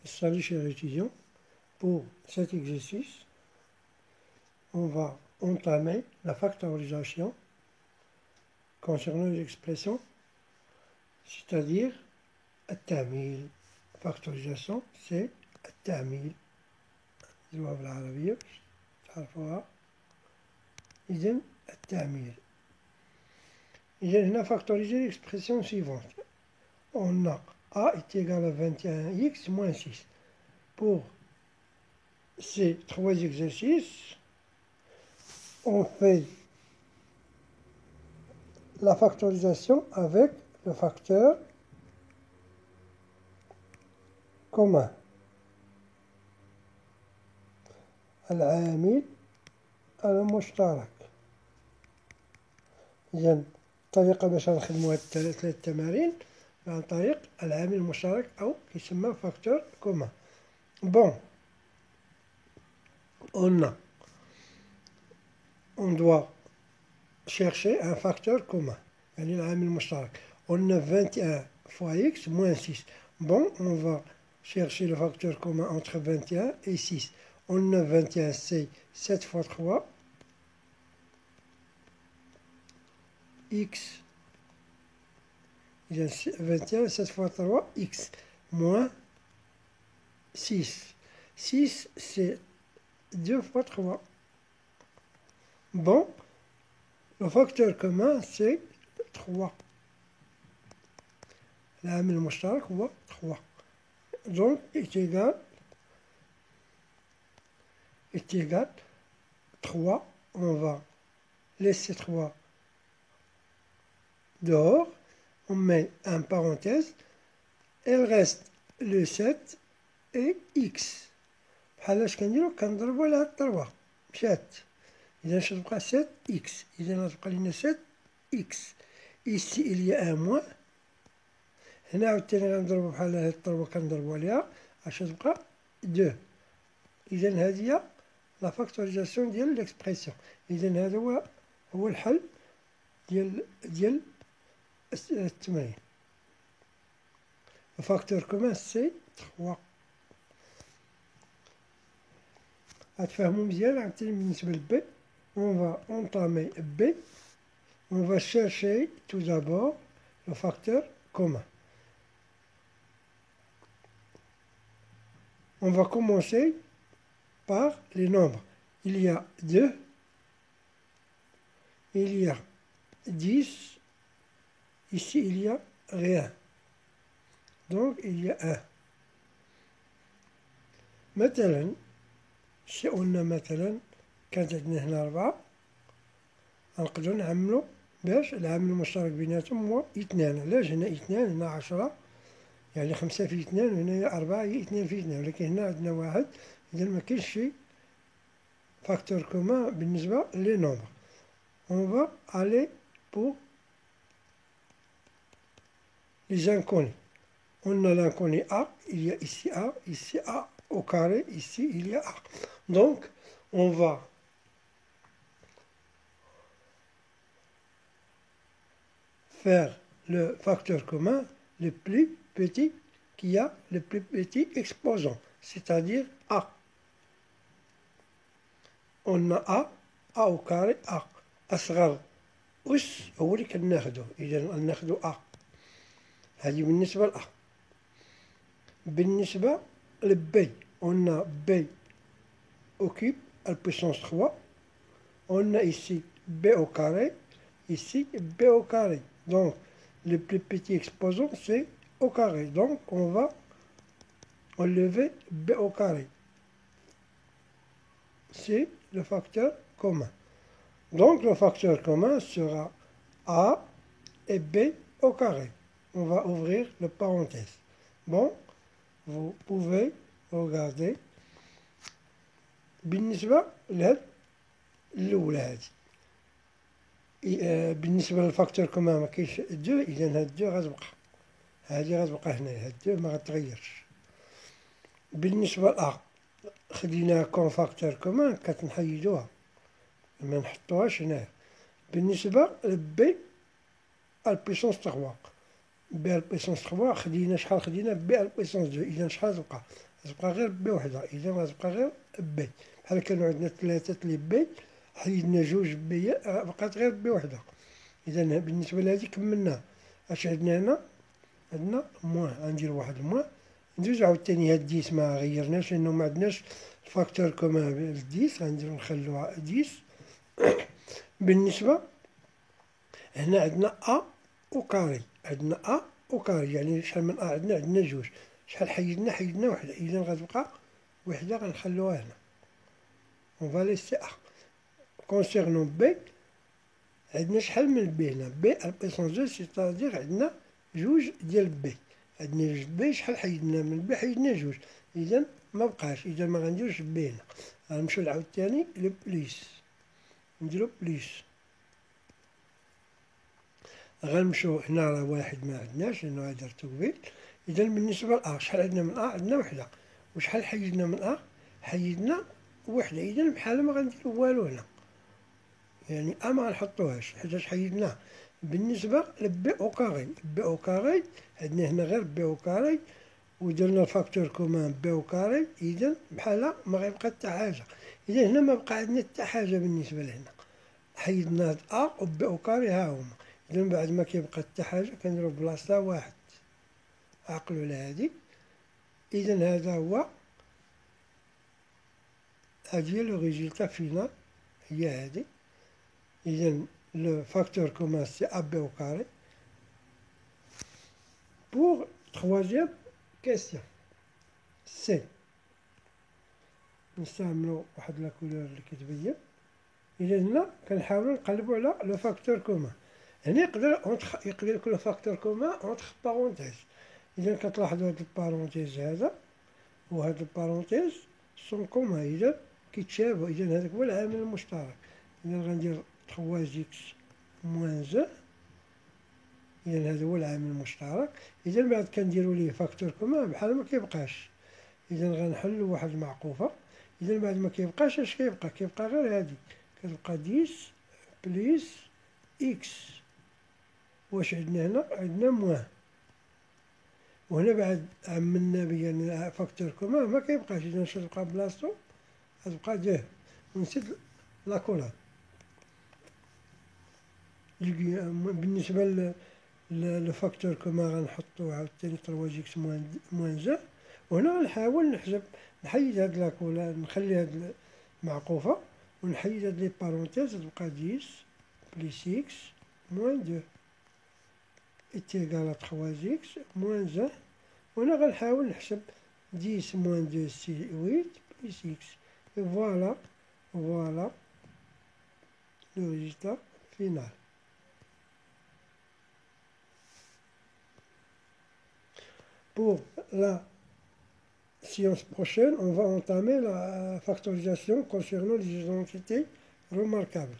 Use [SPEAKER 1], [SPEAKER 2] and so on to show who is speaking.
[SPEAKER 1] Salut chers étudiants, pour cet exercice, on va entamer la factorisation concernant les expressions, c'est-à-dire التعميل. factorisation c'est التعميل. نقولوها بالعربية باش تعرفوها. إذن التعميل. إذن هنا factoriser l'expression suivante. On a A est égal à 21x moins 6. Pour ces trois exercices, on fait la factorisation avec le facteur commun. العامل المشترك. إذن الطريقة باش نخدمو هاد ثلاث تمارين عن طريق العامل المشترك أو يسمى facteur commun. Bon, on doit chercher un facteur commun, يعني العامل المشترك. On a 21 fois x moins 6. Bon, on va chercher le facteur commun entre 21 et 6. On a 21, c'est 7 fois 3, x. Il y a 21, 7 fois 3, x, moins 6. 6, c'est 2 fois 3. Bon, le facteur commun, c'est 3. العامل المشترك هو 3. Donc, est égal 3. On va laisser 3 dehors. On met un parenthèse. Il reste le 7 et x. بحال اش كنديرو كنضربو على هاد الضربة مشات. إذا اش تبقى 7x. إذا غتبقى لينا 7x. Ici il y a un moins. هنا عاوتاني غنضربو بحال هاد الضربة كنضربو عليها اش تبقى 2. إذا هادي هي لا فاكتوريزاسيون ديال ليكسبريسيون. إذا هذا هو الحل ديال التمرين. Le facteur commun c'est 3. غتفهمو مزيان عاوتاني بالنسبة ل B. On va entamer B. On va chercher tout d'abord le facteur commun. On va commencer par les nombres. Il y a 2, il y a 10, ici il y a rien. Donc il y a 1. مثلا شي قلنا مثلا كانت عندنا هنا 4 غنقدرو نعملو باش العامل المشترك بيناتهم هو 2. علاش هنا 2 هنا 10 يعني 5 في 2 وهنايا 4 هي 2 في 2 ولكن هنا عندنا 1. إذا مكاينش شي facteur commun بالنسبة لي nombres. On va aller pour les inconnus. On a l'inconnu A, il y a ici A au carré, ici il y a A. Donc, on va faire le facteur commun le plus petit qui a le plus petit exposant, c'est-à-dire A. On a A au carré A. أصغر أس هو اللي كناخدو. إذا ناخدو A. هذه بالنسبة ل A. بالنسبة ل B, on a B occupe à la puissance 3. On a ici B au carré, ici B au carré. Donc, le plus petit exposant, c'est au carré. Donc, on va enlever B au carré. C'est le facteur commun. Donc, le facteur commun sera A et B au carré. On va ouvrir le parenthèse. Bon, vous pouvez regarder. بالنسبة لهاد الأولى هادي. بالنسبة للفاكتور كومان مكاينش 2. إذا هاد 2 غتبقى. هادي غتبقى هنايا. هاد 2 ما غتغيرش. بالنسبة ل A خديناها كون فاكتور كومان كتنحيدوها. ما نحطوهاش هنايا. بالنسبة ل B البيسونس 3. B البيسونس 3 خدينا شحال خدينا B البيسونس 2. إذا شحال تبقى غتبقى غير بي وحدة، إذا غتبقى غير بي. بحال كانوا عندنا 3 لي بي، حيدنا 2 بي، بقات غير بي وحدة. إذا بالنسبة لهادي كملنا. اش عندنا هنا؟ عندنا موان، غندير واحد الموان. ندوزو عاوتاني هاد 10 ما غيرناش لأنو معندناش فاكتور كومان ل10، غنديرو نخلوها 10. بالنسبة هنا عندنا أ وكاري، عندنا أ وكاري، يعني شحال من أ عندنا 2. شحال حيدنا وحدة، إذا غتبقى وحدة غنخلوها هنا. اون فا ليسي أ. كونسيغنون بي، عندنا شحال من بي هنا؟ بي بيسونس 2، سيتادير عندنا 2 ديال بي. عندنا 2 بي، شحال حيدنا من بي؟ حيدنا 2، إذا ما بقاش، إذا ما غنديروش بي هنا. غنمشيو لعاوتاني لو بليس، نديرو بليس. غنمشيو هنا راه واحد ما عندناش لأنو درتو قبيل. إذا بالنسبة لأ، شحال عندنا من أ؟ عندنا وحدة. وشحال حيدنا من أ؟ حيدنا وحدة، إذا بحال ما غنديرو والو هنا، يعني أ ما غنحطوهاش حيتاش حيدناه. بالنسبة لبي أو كاري، بي أو كاري عندنا هنا غير بي أو كاري، ودرنا الفاكتور كومان بي أو كاري، إذا بحال ما غيبقى حتى حاجة. إذا هنا ما بقى عندنا حتى حاجة بالنسبة لهنا، حيدنا هاد أ وبي أو كاري ها هما. إذا بعد ما كيبقى حتى حاجة كنديرو بلاصتها واحد. عقلوا على هادي. إذا هذا هو، هادي هي لو ريزولتا فينال، هي هادي. إذا le facteur commun c'est AB au carré. Pour troisième question, c'est نستعملو واحد لا كولور اللي كتبين. إذا هنا كنحاولو نقلبو على لو فاكتور كومان. هنا يقدر يكون لو فاكتور كومان اونتخ بارونتيز. إذا كتلاحظو هاد البارونتيز هذا وهاد البارونتيز سون كومان، إذا كيتشابهو، إذا هذاك هو العامل المشترك. إذا غندير 3 إكس موان زو، إذا هذا هو العامل المشترك. إذا بعد كنديرو ليه فاكتور كومان بحال ما كيبقاش. إذا غنحلو واحد المعقوفة. إذا بعد ما كيبقاش اش كيبقى؟ كيبقى غير هادي، كتبقى 10 بليس إكس. واش عندنا هنا؟ عندنا موان. وهنا بعد عملنا بيان فاكتور كومان ما كيبقاش، إذا اش تبقى بلاصتو؟ غتبقى 2. ونسيت لا كولون. بالنسبة لو فاكتور كومان غنحطو عاوتاني 3 إكس موان زو. وهنا غنحاول نحيد هاد لاكولا، نخلي هاد المعقوفة ونحيد هاد لي بارونتيز، تبقى 10 بليس إكس موان 2 إت إيكال 3 إكس موان زو. وهنا غنحاول نحسب 10 موان 2 سي 8 بليس إكس. فوالا لو ريزولتا فينال. Pour la séance prochaine, on va entamer la factorisation concernant les identités remarquables.